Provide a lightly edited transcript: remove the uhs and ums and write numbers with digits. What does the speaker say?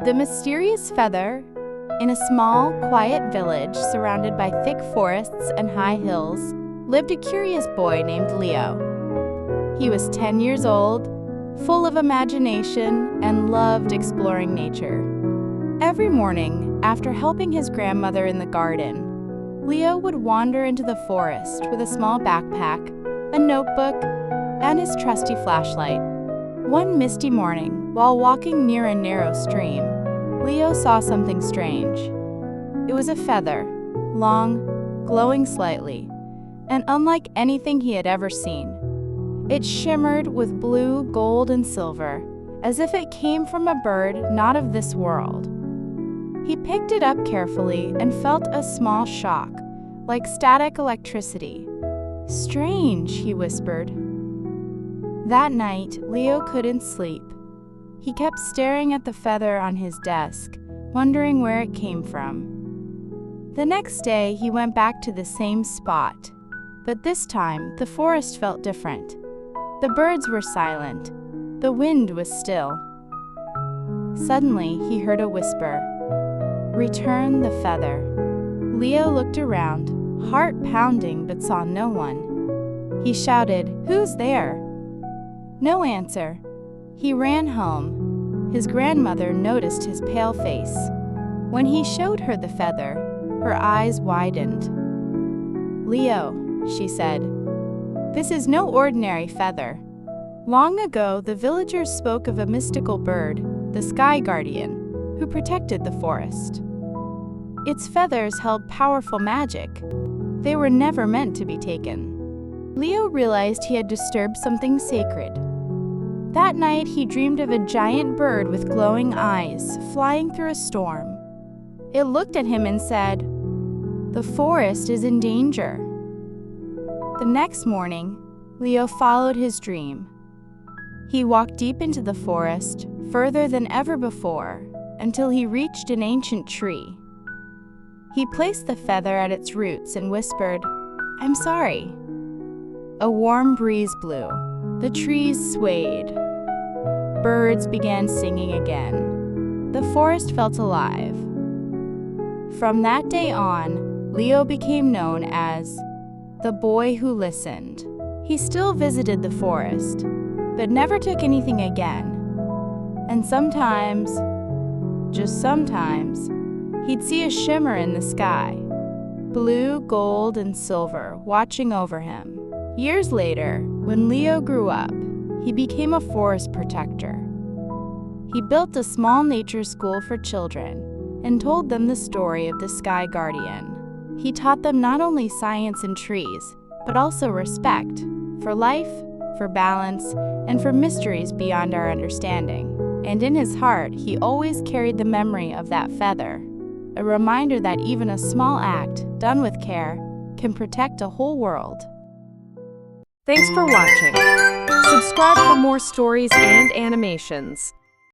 The mysterious feather. In a small, quiet village surrounded by thick forests and high hills, lived a curious boy named Leo. He was 10 years old, full of imagination, and loved exploring nature. Every morning, after helping his grandmother in the garden, Leo would wander into the forest with a small backpack, a notebook, and his trusty flashlight. One misty morning, while walking near a narrow stream, Leo saw something strange. It was a feather, long, glowing slightly, and unlike anything he had ever seen. It shimmered with blue, gold, and silver, as if it came from a bird not of this world. He picked it up carefully and felt a small shock, like static electricity. "Strange," he whispered. That night, Leo couldn't sleep. He kept staring at the feather on his desk, wondering where it came from. The next day, he went back to the same spot, but this time, the forest felt different. The birds were silent. The wind was still. Suddenly, he heard a whisper, "Return the feather." Leo looked around, heart pounding, but saw no one. He shouted, "Who's there?" No answer. He ran home. His grandmother noticed his pale face. When he showed her the feather, her eyes widened. "Leo," she said, "this is no ordinary feather. Long ago, the villagers spoke of a mystical bird, the Sky Guardian, who protected the forest. Its feathers held powerful magic. They were never meant to be taken." Leo realized he had disturbed something sacred. That night, he dreamed of a giant bird with glowing eyes flying through a storm. It looked at him and said, "The forest is in danger." The next morning, Leo followed his dream. He walked deep into the forest, further than ever before, until he reached an ancient tree. He placed the feather at its roots and whispered, "I'm sorry." A warm breeze blew. The trees swayed. Birds began singing again. The forest felt alive. From that day on, Leo became known as the boy who listened. He still visited the forest, but never took anything again. And sometimes, just sometimes, he'd see a shimmer in the sky, blue, gold, and silver, watching over him. Years later, when Leo grew up, he became a forest protector. He built a small nature school for children and told them the story of the Sky Guardian. He taught them not only science and trees, but also respect for life, for balance, and for mysteries beyond our understanding. And in his heart, he always carried the memory of that feather, a reminder that even a small act, done with care, can protect a whole world. Thanks for watching. Subscribe for more stories and animations.